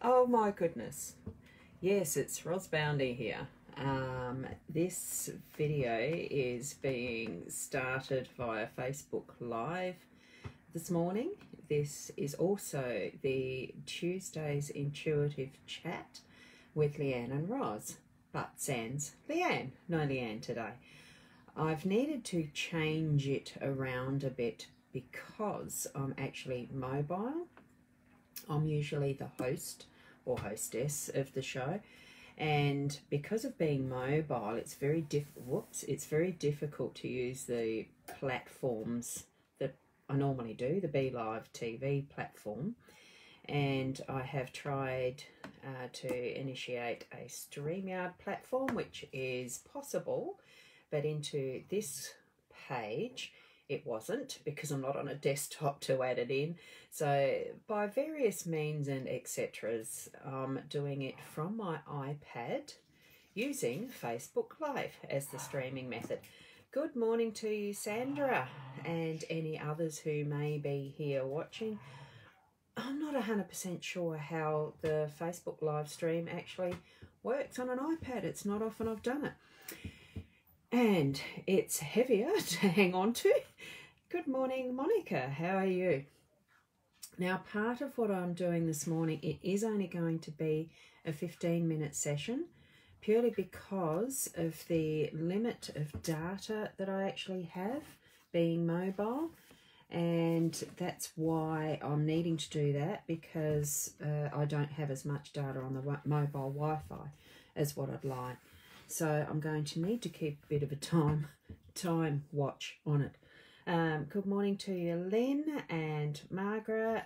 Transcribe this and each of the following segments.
Oh my goodness. Yes, it's Ros Boundy here. This video is being started via Facebook Live this morning. This is also the Tuesday's Intuitive Chat with Leanne and Ros, but sans Leanne. No Leanne today. I've needed to change it around a bit because I'm actually mobile. I'm usually the host or hostess of the show, and because of being mobile, it's very difficult to use the platforms that I normally do, the Be Live TV platform. And I have tried to initiate a StreamYard platform, which is possible, but into this page it wasn't, because I'm not on a desktop to add it in. So by various means and etceteras, I'm doing it from my iPad using Facebook Live as the streaming method. Good morning to you, Sandra, and any others who may be here watching. I'm not 100% sure how the Facebook live stream actually works on an iPad. It's not often I've done it. And it's heavier to hang on to. Good morning, Monica. How are you? Now, part of what I'm doing this morning, it is only going to be a 15-minute session, purely because of the limit of data that I actually have being mobile. And that's why I'm needing to do that, because I don't have as much data on the mobile Wi-Fi as what I'd like. So I'm going to need to keep a bit of a time watch on it. Good morning to you, Lynn and Margaret.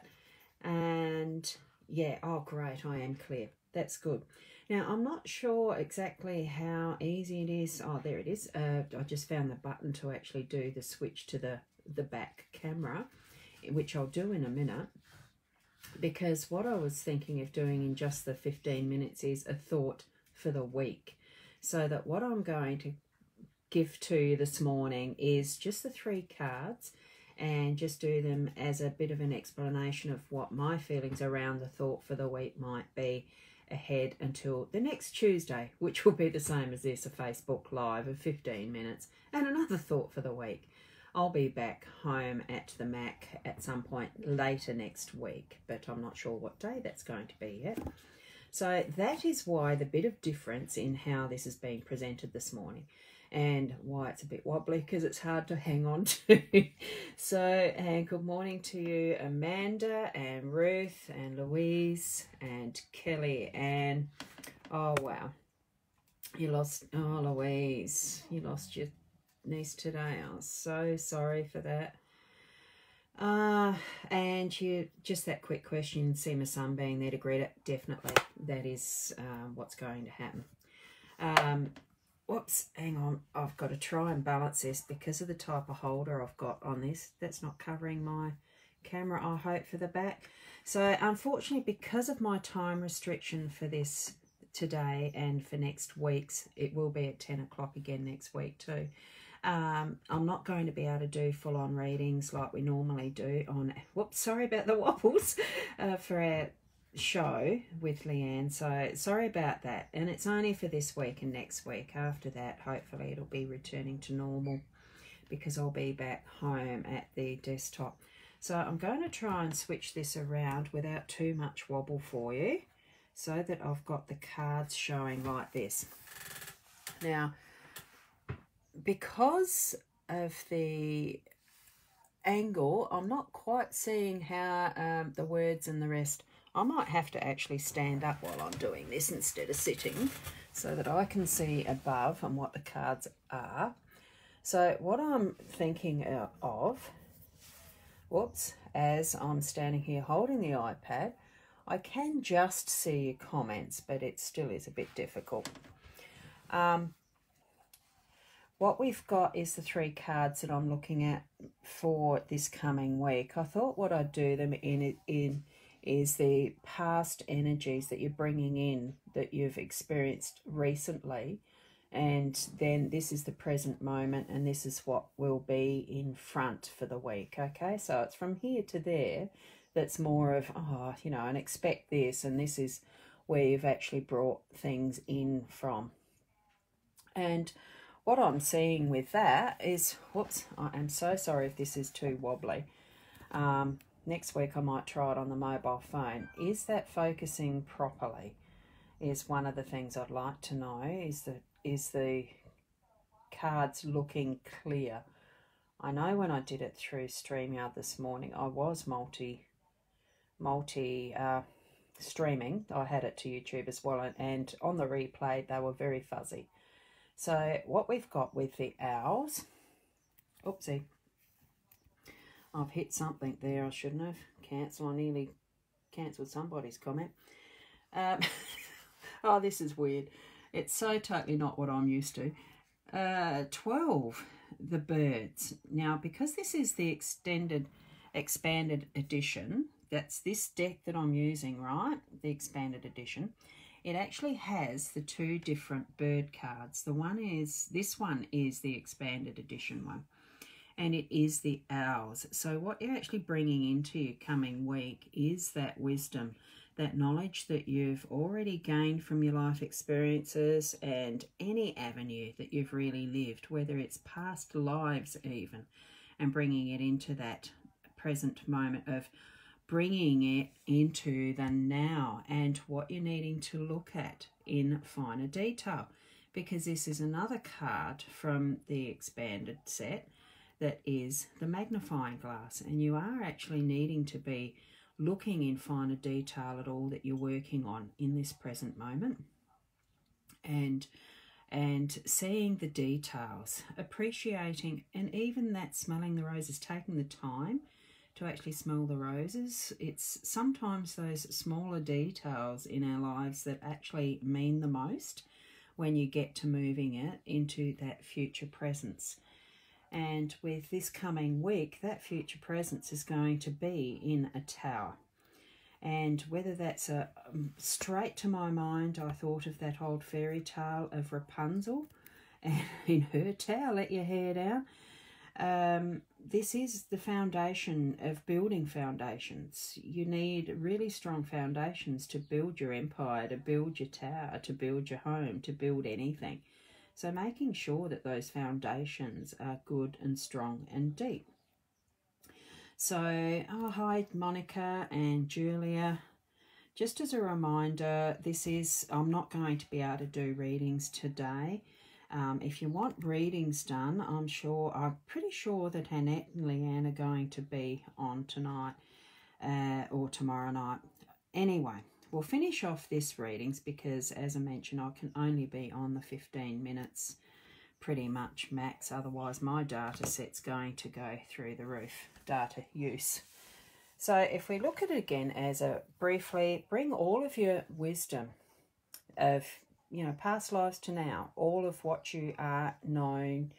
And yeah, oh great, I am clear. That's good. Now, I'm not sure exactly how easy it is. Oh, there it is. I just found the button to actually do the switch to the back camera, which I'll do in a minute, because what I was thinking of doing in just the 15 minutes is a thought for the week. So that what I'm going to give to you this morning is just the 3 cards, and just do them as a bit of an explanation of what my feelings around the thought for the week might be ahead until the next Tuesday, which will be the same as this, a Facebook Live of 15 minutes and another thought for the week. I'll be back home at the Mac at some point later next week, but I'm not sure what day that's going to be yet. So that is why the bit of difference in how this is being presented this morning, and why it's a bit wobbly, because it's hard to hang on to. So, and good morning to you, Amanda and Ruth and Louise and Kelly. And oh wow, you lost, oh Louise, you lost your niece today. I'm so sorry for that. And you, just that quick question, see my son being there to greet it. Definitely, that is what's going to happen. Whoops, hang on. I've got to try and balance this because of the type of holder I've got on this. That's not covering my camera, I hope, for the back. So unfortunately, because of my time restriction for this today and for next week's, it will be at 10 o'clock again next week too. I'm not going to be able to do full-on readings like we normally do on, whoops, sorry about the wobbles, for our show with Leanne. So sorry about that. And it's only for this week and next week. After that, hopefully it'll be returning to normal, because I'll be back home at the desktop. So I'm going to try and switch this around without too much wobble for you, so that I've got the cards showing like this. Now, because of the angle, I'm not quite seeing how the words and the rest. I might have to actually stand up while I'm doing this instead of sitting, so that I can see above and what the cards are. So what I'm thinking of, whoops, as I'm standing here holding the iPad, I can just see your comments, but it still is a bit difficult. What we've got is the 3 cards that I'm looking at for this coming week. I thought what I'd do them in is the past energies that you're bringing in, that you've experienced recently, and then this is the present moment, and this is what will be in front for the week. Okay, so it's from here to there that's more of, oh, you know, and expect this, and this is where you've actually brought things in from. And what I'm seeing with that is, whoops, I am so sorry if this is too wobbly. Next week I might try it on the mobile phone. Is that focusing properly? Is one of the things I'd like to know. Is the cards looking clear? I know when I did it through StreamYard this morning, I was multi streaming. I had it to YouTube as well, and on the replay they were very fuzzy. So what we've got with the owls, oopsie, I've hit something there I shouldn't have. Cancel, I nearly cancelled somebody's comment. Oh, this is weird. It's so totally not what I'm used to. 12, the birds. Now, because this is the expanded edition, that's this deck that I'm using, right? The expanded edition. It actually has the two different bird cards. This one is the expanded edition one, and it is the owls. So what you're actually bringing into your coming week is that wisdom, that knowledge that you've already gained from your life experiences and any avenue that you've really lived, whether it's past lives even, and bringing it into that present moment of bringing it into the now and what you're needing to look at in finer detail, because this is another card from the expanded set that is the magnifying glass, and you are actually needing to be looking in finer detail at all that you're working on in this present moment, and seeing the details, appreciating, and even that smelling the roses, taking the time to actually smell the roses. It's sometimes those smaller details in our lives that actually mean the most when you get to moving it into that future presence. And with this coming week, that future presence is going to be in a tower. And whether that's straight to my mind, I thought of that old fairy tale of Rapunzel and in her tower, let your hair down. This is the foundation of building foundations. You need really strong foundations to build your empire, to build your tower, to build your home, to build anything. So making sure that those foundations are good and strong and deep. So, oh, hi Monica and Julia. Just as a reminder, I'm not going to be able to do readings today. If you want readings done, I'm pretty sure that Annette and Leanne are going to be on tonight or tomorrow night. Anyway, we'll finish off this readings because, as I mentioned, I can only be on the 15 minutes pretty much max. Otherwise, my data set's going to go through the roof, data use. So if we look at it again as briefly, bring all of your wisdom of, past lives to now, all of what you are knowing,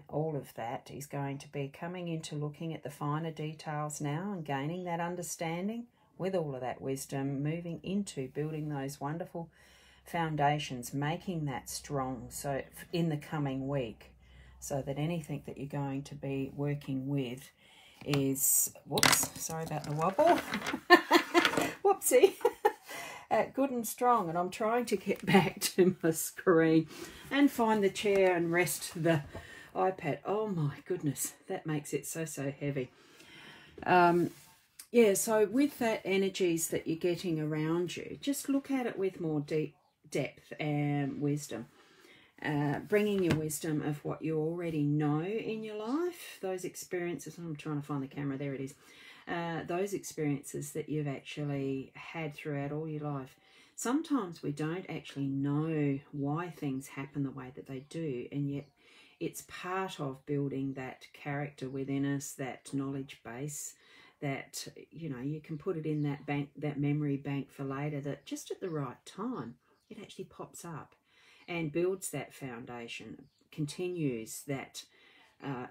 all of that is going to be coming into looking at the finer details now and gaining that understanding with all of that wisdom, moving into building those wonderful foundations, making that strong so in the coming week, so that anything that you're going to be working with is, whoops, sorry about the wobble, whoopsie, good and strong. And I'm trying to get back to my screen and find the chair and rest the iPad. Oh my goodness, that makes it so heavy. Yeah, so with that energies that you're getting around you, just look at it with more depth and wisdom. Bringing your wisdom of what you already know in your life, those experiences, I'm trying to find the camera, there it is, those experiences that you've actually had throughout all your life. Sometimes we don't actually know why things happen the way that they do, and yet it's part of building that character within us, that knowledge base, that, you can put it in that bank, that memory bank for later, that just at the right time, it actually pops up and builds that foundation, continues that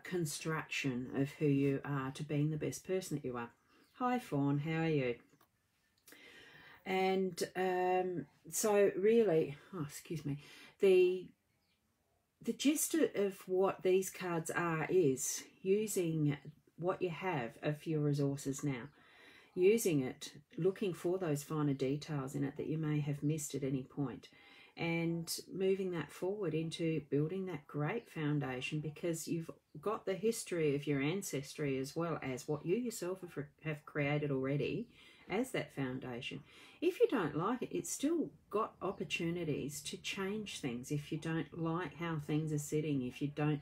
construction of who you are to being the best person that you are. Hi Fawn, how are you? And so really, excuse me, the gist of what these cards are is using what you have of your resources now. using it, looking for those finer details in it that you may have missed at any point, and moving that forward into building that great foundation, because you've got the history of your ancestry as well as what you yourself have created already as that foundation. If you don't like it, it's still got opportunities to change things. If you don't like how things are sitting, if you don't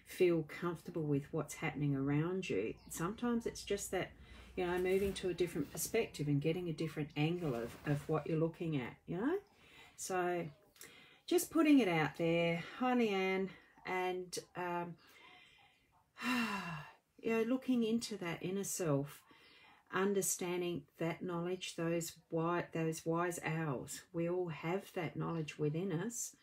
feel comfortable with what's happening around you, sometimes it's just that, you know, moving to a different perspective and getting a different angle of what you're looking at, you know. So just putting it out there. Hi, Leanne. And you know, looking into that inner self, understanding that knowledge, those wise owls. We all have that knowledge within us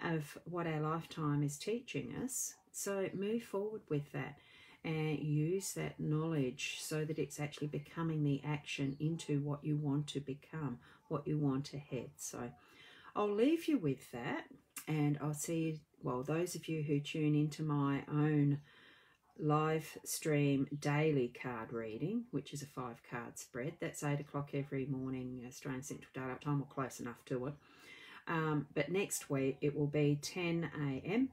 of what our lifetime is teaching us. So move forward with that and use that knowledge so that it's actually becoming the action into what you want to become, what you want ahead. So I'll leave you with that, and I'll see you, well, those of you who tune into my own live stream daily card reading, which is a 5-card spread. That's 8 o'clock every morning, Australian Central Daylight Time, or close enough to it. But next week it will be 10 a.m.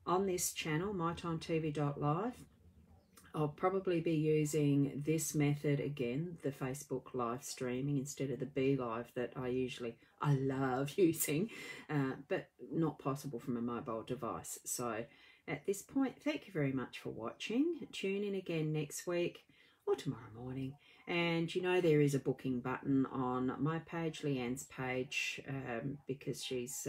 on this channel, mytimetv.live. I'll probably be using this method again, the Facebook live streaming, instead of the BeLive that I love using, but not possible from a mobile device. So at this point, thank you very much for watching. Tune in again next week or tomorrow morning. And you know, there is a booking button on my page, Leanne's page, because she's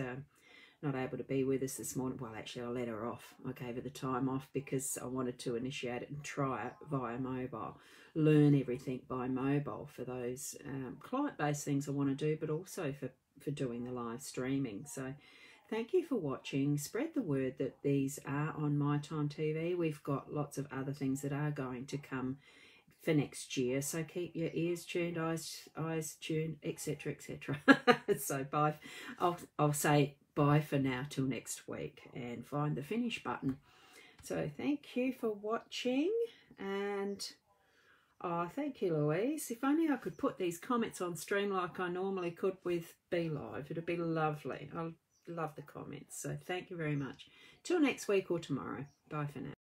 not able to be with us this morning. Well, actually, I let her off. I gave her the time off because I wanted to initiate it and try it via mobile, learn everything by mobile for those client-based things I want to do, but also for doing the live streaming. So thank you for watching. Spread the word that these are on My Time TV. We've got lots of other things that are going to come for next year, so keep your ears tuned, eyes tuned, etc., etc. So bye. I'll say bye for now till next week, and find the finish button. So thank you for watching, and thank you, Louise. If only I could put these comments on stream like I normally could with BeLive, it'd be lovely. I love the comments. So thank you very much. Till next week or tomorrow. Bye for now.